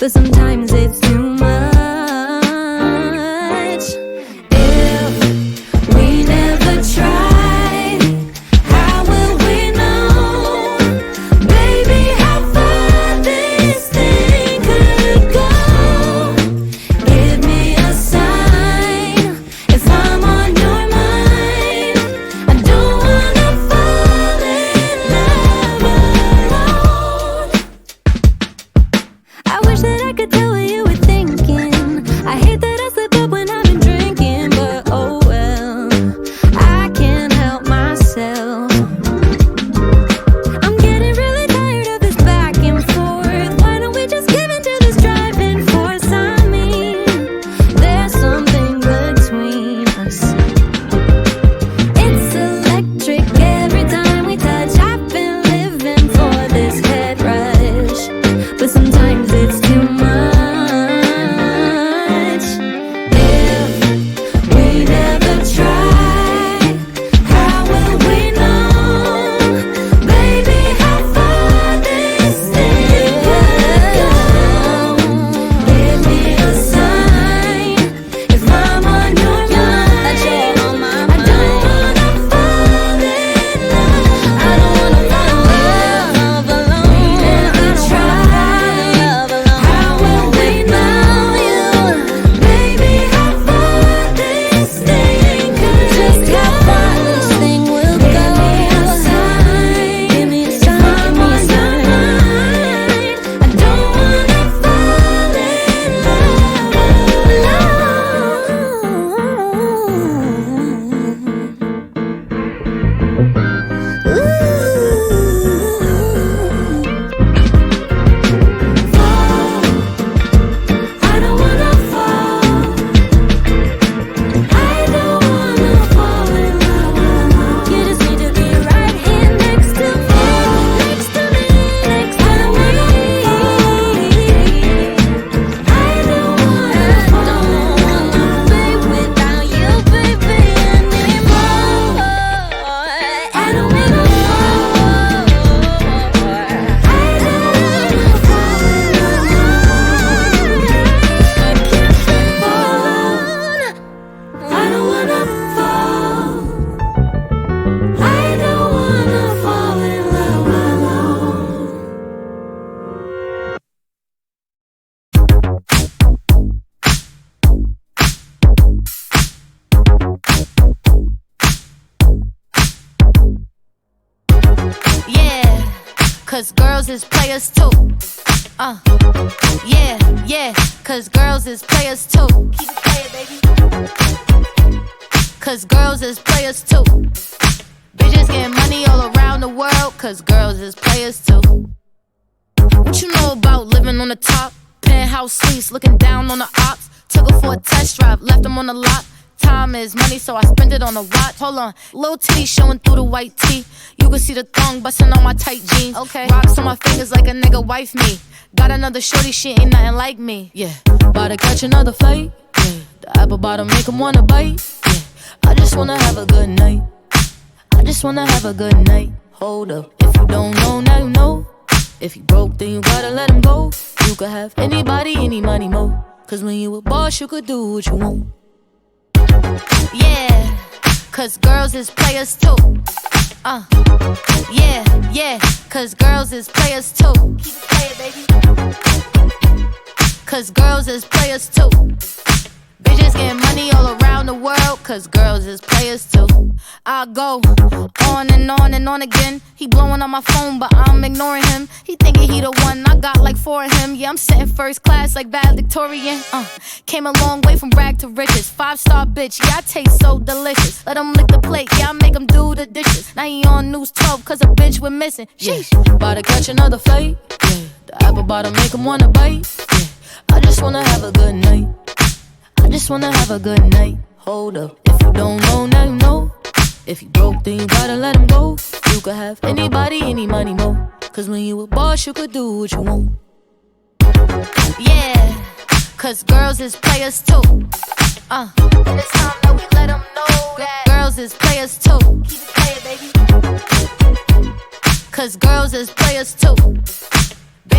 but sometimes it's too much. If we never try, how will we know, baby, how far this thing could go? Give me a sign if I'm on your mind. I don't wanna fall in love alone. I wish that I could tell what you were thinking. I hate that I slip up when I've been drinking, but oh well, I can't help myself. I'm getting really tired of this back and forth. Why don't we just give into this driving force? I mean, there's something between us. It's electric every time we touch. I've been living for this head rush, but sometimes it's too much. If we never try, how will we know, baby, how far this thing could go? Give me a sign if I'm on your mind. I don't wanna fall in love. I don't wanna fall in love alone. We never try, how will we know you, baby, how far this thing could just go? How far this thing will go? Give me a sign, give me a sign, if I'm on your mind. I don't wanna fall in love I don't wanna fall. I don't wanna fall in love alone. You just need to be right here next to me, next to me, next to me. I don't wanna be without you, baby, anymore. I don't wanna fall. I don't wanna fall in love. I don't wanna fall. I don't wanna fall in love alone. Yeah, cause girls is players too. Yeah, yeah, cause girls is players too. Keep it playing, baby. Cause girls is players too. Bitches getting money all around the world, cause girls is players too. What you know about living on the top? Penthouse suites, looking down on the ops. Took her for a test drive, left them on the lot. Time is money, so I spend it on a watch. Hold on, little titty showing through the white tee. You can see the thong busting on my tight jeans. Okay, rocks on my fingers like a nigga wife me. Got another shorty, she ain't nothing like me. Yeah, about to catch another flight. Yeah, the apple bottom make 'em wanna bite. Yeah, I just wanna have a good night. I just wanna have a good night. Hold up, if you don't know, now you know. If you broke, then you gotta let him go. You could have anybody, any money, mo. Cause when you a boss, you could do what you want. Yeah, cause girls is players too. Yeah, yeah, cause girls is players too. Keep it playing, baby. Cause girls is players too. Bitches getting money all around the world, cause girls is players too. I go on and on and on again. He blowing on my phone, but I'm ignoring him. He thinking he the one, I got like 4 of him. Yeah, I'm sitting first class like valedictorian. Came a long way from rag to riches. 5-star bitch, yeah, I taste so delicious. Let him lick the plate, yeah, I make him do the dishes. Now he on News 12, cause a bitch we're missing. Sheesh, about to catch another flight. Yeah, the apple bottom make him wanna bite. Yeah, I just wanna have a good night. I just wanna have a good night. Hold up, if you don't know, now you know. If you broke, then you gotta let him go. You could have anybody, any money, mo. Cause when you a boss, you could do what you want. Yeah, cause girls is players too. And it's time that we let them know that girls is players too. Keep it playing, baby. Cause girls is players too.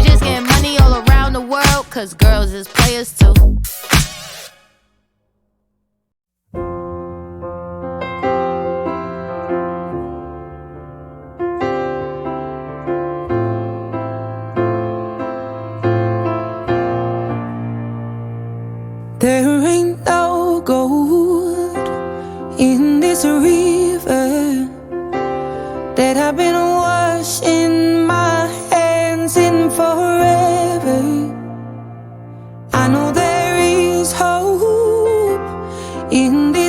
Bitches getting money all around the world, cause girls is players too. There ain't no gold in this river that I've been washing my hands in forever. I know there is hope in this